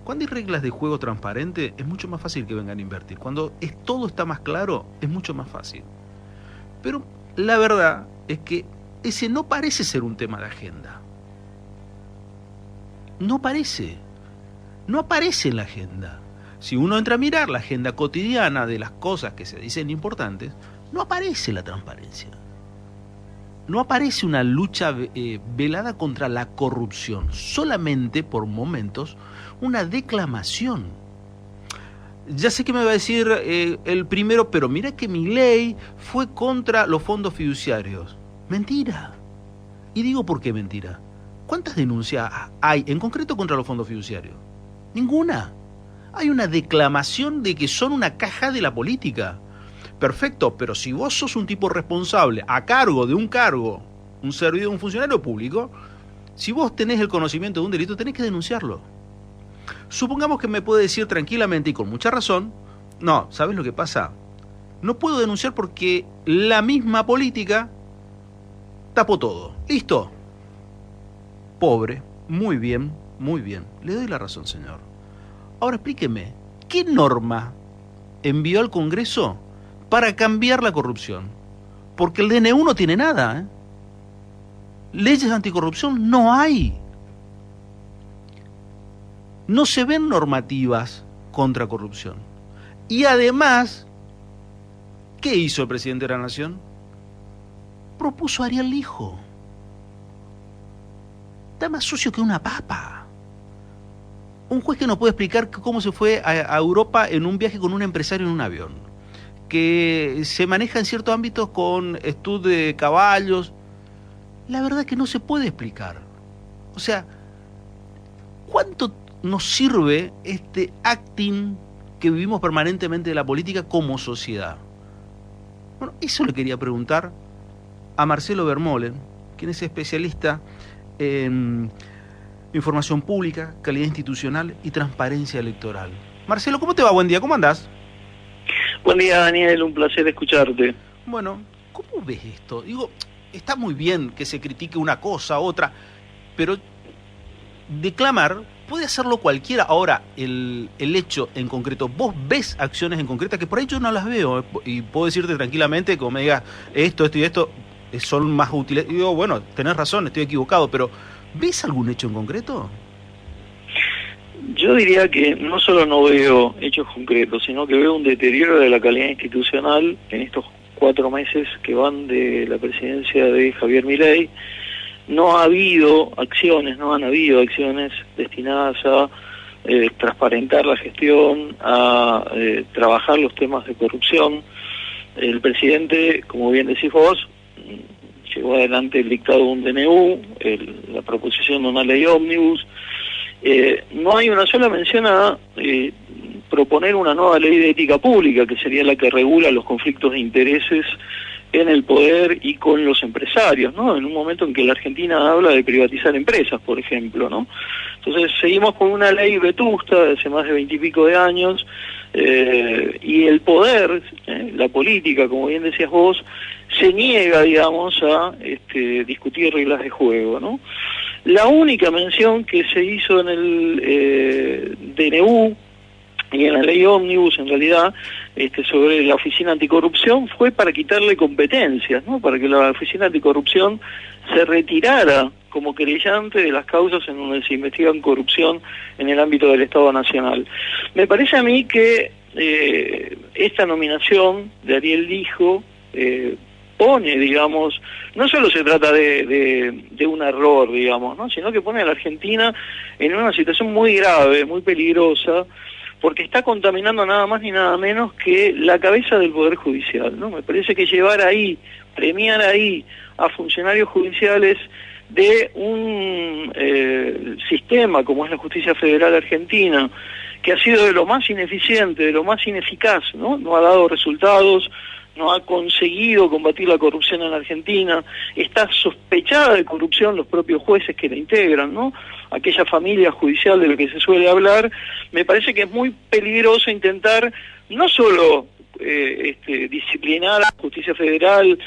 Cuando hay reglas de juego transparente, es mucho más fácil que vengan a invertir. Cuando todo está más claro, es mucho más fácil. Pero la verdad es que ese no parece ser un tema de agenda. No parece. No aparece en la agenda. Si uno entra a mirar la agenda cotidiana de las cosas que se dicen importantes, no aparece la transparencia. No aparece una lucha velada contra la corrupción. Solamente, por momentos, una declamación. Ya sé que me va a decir el primero, pero mira que Milei fue contra los fondos fiduciarios. Mentira. Y digo por qué mentira. ¿Cuántas denuncias hay en concreto contra los fondos fiduciarios? Ninguna. Hay una declamación de que son una caja de la política. Perfecto, pero si vos sos un tipo responsable a cargo de un cargo, un servidor, un funcionario público, si vos tenés el conocimiento de un delito, tenés que denunciarlo. Supongamos que me puede decir tranquilamente y con mucha razón, no, ¿sabes lo que pasa? No puedo denunciar porque la misma política tapó todo. Listo. Pobre, muy bien, le doy la razón, señor. Ahora explíqueme, ¿qué norma envió al Congreso para cambiar la corrupción? Porque el DNU no tiene nada, ¿eh? Leyes anticorrupción no hay. No se ven normativas contra corrupción. Y además, ¿qué hizo el presidente de la Nación? Propuso a Ariel Lijo. Está más sucio que una papa. Un juez que no puede explicar cómo se fue a Europa en un viaje con un empresario en un avión, que se maneja en ciertos ámbitos con estudio de caballos. La verdad es que no se puede explicar. O sea, ¿cuánto nos sirve este acting que vivimos permanentemente de la política como sociedad? Bueno, eso le quería preguntar a Marcelo Vermeulen, quien es especialista en información pública, calidad institucional y transparencia electoral. Marcelo, ¿cómo te va? Buen día, ¿cómo andás? Buen día, Daniel, un placer escucharte. Bueno, ¿cómo ves esto? Digo, está muy bien que se critique una cosa, otra, pero declamar puede hacerlo cualquiera. Ahora, el hecho en concreto, vos ves acciones en concretas que por ahí yo no las veo, y puedo decirte tranquilamente, como me digas, esto y esto, son más útiles. Y digo, bueno, tenés razón, estoy equivocado, pero ¿ves algún hecho en concreto? Yo diría que no solo no veo hechos concretos, sino que veo un deterioro de la calidad institucional en estos 4 meses que van de la presidencia de Javier Milei. No han habido acciones destinadas a transparentar la gestión, a trabajar los temas de corrupción. El presidente, como bien decís vos, llevó adelante el dictado de un DNU, la proposición de una ley ómnibus. No hay una sola mención a proponer una nueva ley de ética pública, que sería la que regula los conflictos de intereses en el poder y con los empresarios, ¿no? En un momento en que la Argentina habla de privatizar empresas, por ejemplo, ¿no? Entonces seguimos con una ley vetusta de hace más de 20 y pico de años, y el poder, la política, como bien decías vos, se niega, digamos, a discutir reglas de juego, ¿no? La única mención que se hizo en el DNU y en la ley ómnibus, en realidad, sobre la Oficina Anticorrupción, fue para quitarle competencias, ¿no? Para que la Oficina Anticorrupción se retirara como querellante de las causas en donde se investigan corrupción en el ámbito del Estado Nacional. Me parece a mí que esta nominación de Ariel Lijo pone, digamos, no solo se trata de un error, digamos, ¿no? Sino que pone a la Argentina en una situación muy grave, muy peligrosa, porque está contaminando nada más ni nada menos que la cabeza del Poder Judicial, ¿no? Me parece que llevar ahí, premiar ahí a funcionarios judiciales de un sistema como es la justicia federal argentina, que ha sido de lo más ineficiente, de lo más ineficaz, ¿no? No ha dado resultados, no ha conseguido combatir la corrupción en la Argentina, está sospechada de corrupción los propios jueces que la integran, ¿no? Aquella familia judicial de la que se suele hablar. Me parece que es muy peligroso intentar no solo disciplinar a la justicia federal,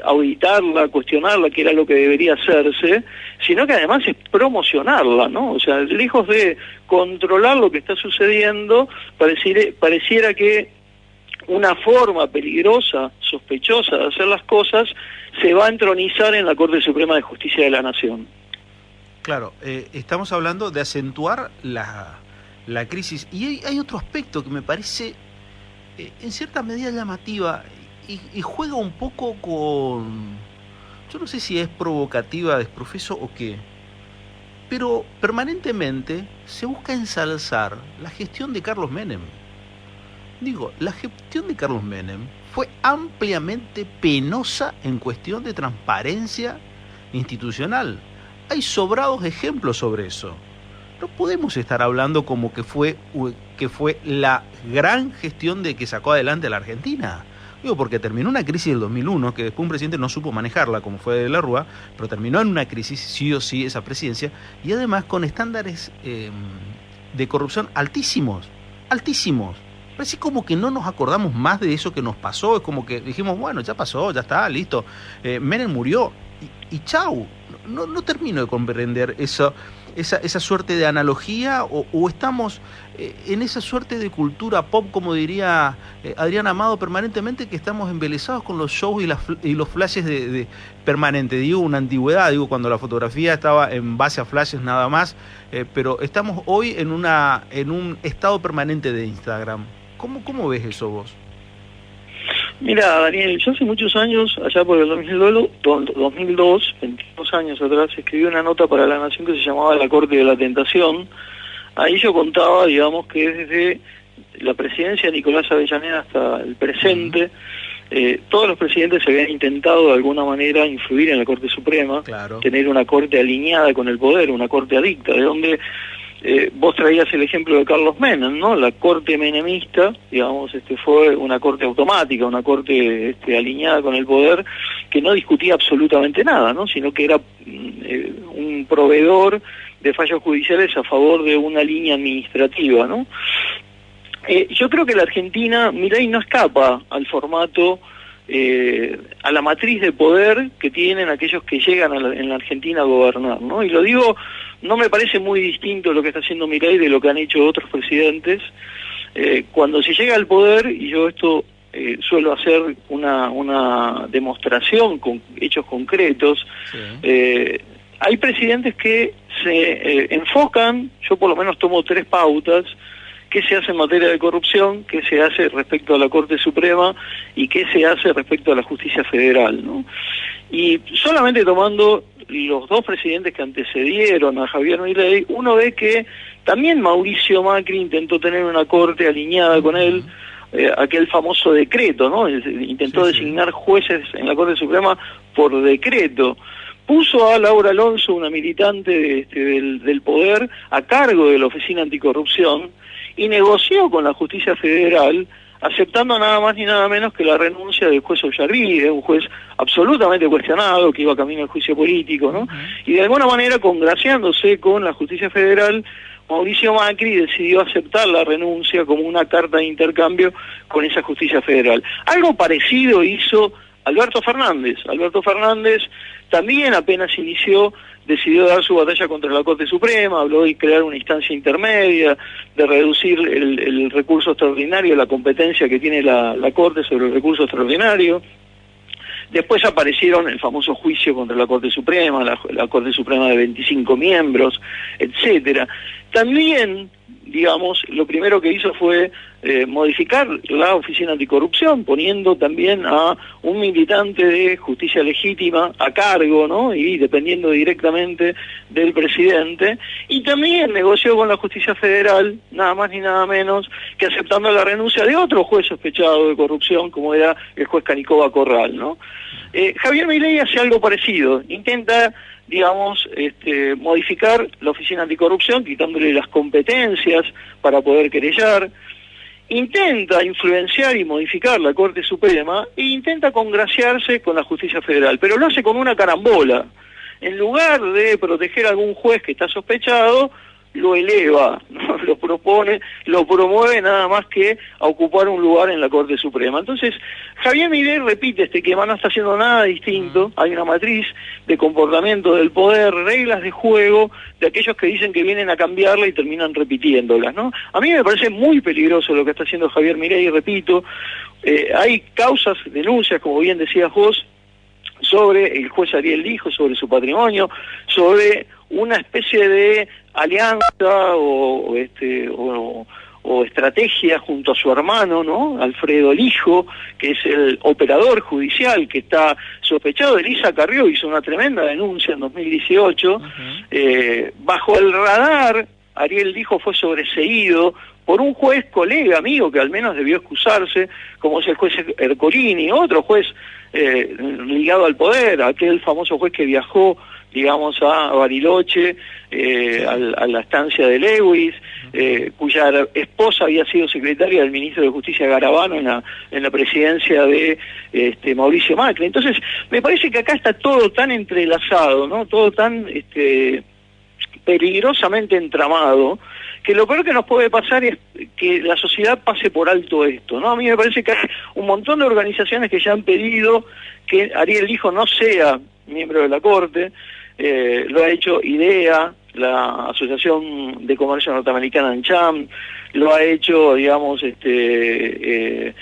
auditarla, cuestionarla, que era lo que debería hacerse, sino que además es promocionarla, ¿no? O sea, lejos de controlar lo que está sucediendo, pareciera que una forma peligrosa, sospechosa de hacer las cosas, se va a entronizar en la Corte Suprema de Justicia de la Nación. Claro, estamos hablando de acentuar la crisis. Y hay otro aspecto que me parece en cierta medida llamativa y juega un poco con... Yo no sé si es provocativa, desprofeso o qué, pero permanentemente se busca ensalzar la gestión de Carlos Menem. Digo, la gestión de Carlos Menem fue ampliamente penosa en cuestión de transparencia institucional. Hay sobrados ejemplos sobre eso. No podemos estar hablando como que fue la gran gestión de que sacó adelante a la Argentina. Digo, porque terminó una crisis del 2001, que después un presidente no supo manejarla, como fue de la Rúa, pero terminó en una crisis, sí o sí, esa presidencia, y además con estándares de corrupción altísimos. Parece como que no nos acordamos más de eso que nos pasó, es como que dijimos, bueno, ya pasó, ya está, listo, Menem murió, y chau. No termino de comprender esa suerte de analogía, o estamos en esa suerte de cultura pop, como diría Adrián Amado, permanentemente, que estamos embelesados con los shows y los flashes de permanente. Digo, una antigüedad, digo, cuando la fotografía estaba en base a flashes nada más, pero estamos hoy en un estado permanente de Instagram. ¿Cómo ves eso vos? Mira, Daniel, yo hace muchos años, allá por el 2002, 22 años atrás, escribí una nota para La Nación que se llamaba La Corte de la Tentación. Ahí yo contaba, digamos, que desde la presidencia de Nicolás Avellaneda hasta el presente, todos los presidentes habían intentado de alguna manera influir en la Corte Suprema, claro, tener una corte alineada con el poder, una corte adicta, de donde... vos traías el ejemplo de Carlos Menem, ¿no? La corte menemista, digamos, fue una corte automática, una corte alineada con el poder, que no discutía absolutamente nada, ¿no? Sino que era un proveedor de fallos judiciales a favor de una línea administrativa, ¿no? Yo creo que la Argentina, Milei no escapa al formato, a la matriz de poder que tienen aquellos que llegan en la Argentina a gobernar, ¿no? Y lo digo, no me parece muy distinto lo que está haciendo Milei de lo que han hecho otros presidentes. Cuando se llega al poder, y yo esto suelo hacer una demostración con hechos concretos, sí. Hay presidentes que se enfocan, yo por lo menos tomo 3 pautas: qué se hace en materia de corrupción, qué se hace respecto a la Corte Suprema y qué se hace respecto a la justicia federal, ¿no? Y solamente tomando los 2 presidentes que antecedieron a Javier Milei, uno ve que también Mauricio Macri intentó tener una corte alineada con él, aquel famoso decreto, ¿no? Intentó designar jueces en la Corte Suprema por decreto. Puso a Laura Alonso, una militante del poder, a cargo de la Oficina Anticorrupción, y negoció con la justicia federal, aceptando nada más ni nada menos que la renuncia del juez Ollarvide, un juez absolutamente cuestionado, que iba camino al juicio político, ¿no? Y de alguna manera, congraciándose con la justicia federal, Mauricio Macri decidió aceptar la renuncia como una carta de intercambio con esa justicia federal. Algo parecido hizo Alberto Fernández. Alberto Fernández también, apenas inició, decidió dar su batalla contra la Corte Suprema, habló de crear una instancia intermedia, de reducir el recurso extraordinario, la competencia que tiene la Corte sobre el recurso extraordinario. Después aparecieron el famoso juicio contra la Corte Suprema, la Corte Suprema de 25 miembros, etcétera. También, digamos, lo primero que hizo fue modificar la Oficina Anticorrupción, poniendo también a un militante de justicia legítima a cargo, ¿no? Y dependiendo directamente del presidente. Y también negoció con la justicia federal, nada más ni nada menos, que aceptando la renuncia de otro juez sospechado de corrupción, como era el juez Canicoba Corral, ¿no? Javier Milei hace algo parecido, intenta, digamos, modificar la Oficina Anticorrupción, quitándole las competencias para poder querellar, intenta influenciar y modificar la Corte Suprema e intenta congraciarse con la justicia federal, pero lo hace con una carambola. En lugar de proteger a algún juez que está sospechado, lo eleva, ¿no? Lo propone, lo promueve nada más que a ocupar un lugar en la Corte Suprema. Entonces, Javier Milei repite este esquema, no está haciendo nada distinto, hay una matriz de comportamiento del poder, reglas de juego de aquellos que dicen que vienen a cambiarla y terminan repitiéndolas, ¿no? A mí me parece muy peligroso lo que está haciendo Javier Milei, y repito, hay causas, denuncias, como bien decías vos, sobre el juez Ariel Lijo, sobre su patrimonio, sobre una especie de alianza o estrategia junto a su hermano, ¿no? Alfredo Lijo, que es el operador judicial que está sospechado. Elisa Carrió hizo una tremenda denuncia en 2018. Bajo el radar, Ariel Lijo fue sobreseído por un juez colega, amigo, que al menos debió excusarse, como es el juez Ercolini, otro juez ligado al poder, aquel famoso juez que viajó, digamos, a Bariloche, a la estancia de Lewis, cuya esposa había sido secretaria del ministro de Justicia Garabano en la presidencia de Mauricio Macri. Entonces, me parece que acá está todo tan entrelazado, ¿no? Todo tan peligrosamente entramado, que lo peor que nos puede pasar es que la sociedad pase por alto esto, ¿no? A mí me parece que hay un montón de organizaciones que ya han pedido que Ariel Lijo no sea miembro de la Corte, lo ha hecho IDEA, la Asociación de Comercio Norteamericana ANCHAM, lo ha hecho, digamos, el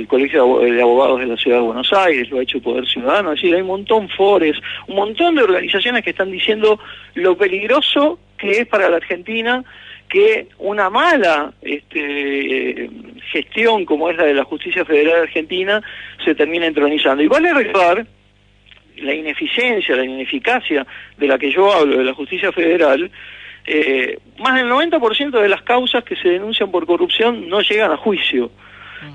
Colegio de Abogados de la Ciudad de Buenos Aires, lo ha hecho Poder Ciudadano, es decir, hay un montón un montón de organizaciones que están diciendo lo peligroso que es para la Argentina que una mala gestión como es la de la Justicia Federal Argentina se termine entronizando. Y vale recordar la ineficiencia, la ineficacia de la que yo hablo, de la justicia federal, más del 90% de las causas que se denuncian por corrupción no llegan a juicio.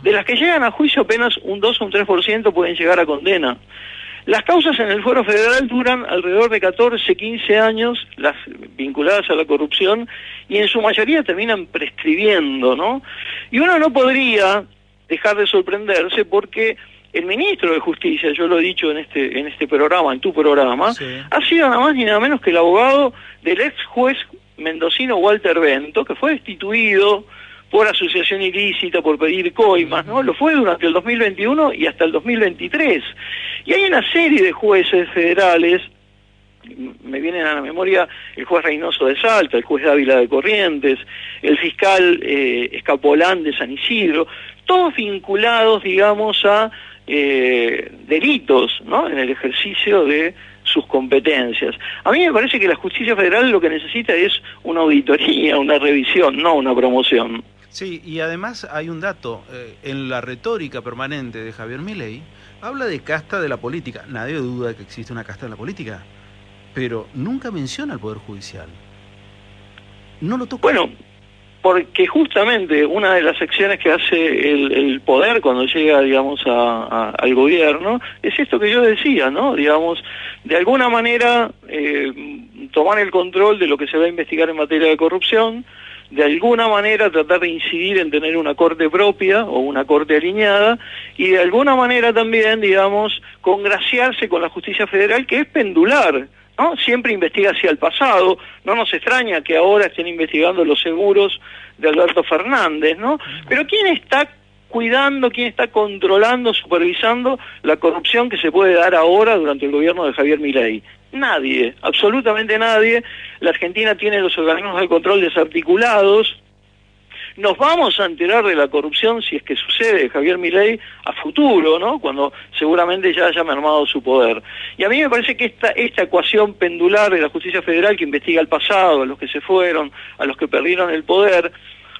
De las que llegan a juicio apenas un 2 o un 3% pueden llegar a condena. Las causas en el fuero federal duran alrededor de 14, 15 años, las vinculadas a la corrupción, y en su mayoría terminan prescribiendo, ¿no? Y uno no podría dejar de sorprenderse porque el ministro de Justicia, yo lo he dicho en este programa, en tu programa, sí, ha sido nada más ni nada menos que el abogado del ex juez mendocino Walter Bento, que fue destituido por asociación ilícita, por pedir coimas, ¿no? Lo fue durante el 2021 y hasta el 2023. Y hay una serie de jueces federales, me vienen a la memoria el juez Reynoso de Salta, el juez Dávila de Corrientes, el fiscal Escapolán de San Isidro, todos vinculados, digamos, a delitos, ¿no? En el ejercicio de sus competencias. A mí me parece que la justicia federal lo que necesita es una auditoría, una revisión, no una promoción. Sí, y además hay un dato, en la retórica permanente de Javier Milei, habla de casta de la política. Nadie duda de que existe una casta en la política, pero nunca menciona al Poder Judicial. No lo toca. Bueno, porque justamente una de las acciones que hace el poder cuando llega, digamos, al gobierno, es esto que yo decía, ¿no? Digamos, de alguna manera tomar el control de lo que se va a investigar en materia de corrupción, de alguna manera tratar de incidir en tener una corte propia o una corte alineada, y de alguna manera también, digamos, congraciarse con la justicia federal, que es pendular, ¿no? Siempre investiga hacia el pasado. No nos extraña que ahora estén investigando los seguros de Alberto Fernández, ¿no? Pero ¿quién está cuidando, quién está controlando, supervisando la corrupción que se puede dar ahora durante el gobierno de Javier Milei? Nadie, absolutamente nadie. La Argentina tiene los organismos de control desarticulados. Nos vamos a enterar de la corrupción, si es que sucede, Javier Milei, a futuro, ¿no? Cuando seguramente ya haya mermado su poder. Y a mí me parece que esta ecuación pendular de la justicia federal, que investiga el pasado, a los que se fueron, a los que perdieron el poder,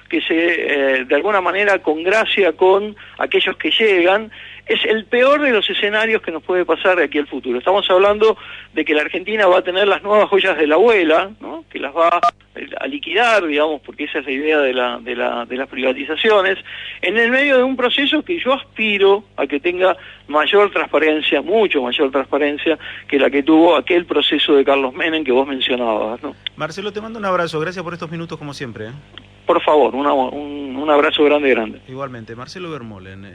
que se de alguna manera congracia con aquellos que llegan, es el peor de los escenarios que nos puede pasar de aquí al futuro. Estamos hablando de que la Argentina va a tener las nuevas joyas de la abuela, ¿no? Que las va a liquidar, digamos, porque esa es la idea de las privatizaciones, en el medio de un proceso que yo aspiro a que tenga mayor transparencia, mucho mayor transparencia que la que tuvo aquel proceso de Carlos Menem que vos mencionabas, ¿no? Marcelo, te mando un abrazo, gracias por estos minutos como siempre, ¿eh? Por favor, un abrazo grande, grande. Igualmente, Marcelo Vermolen.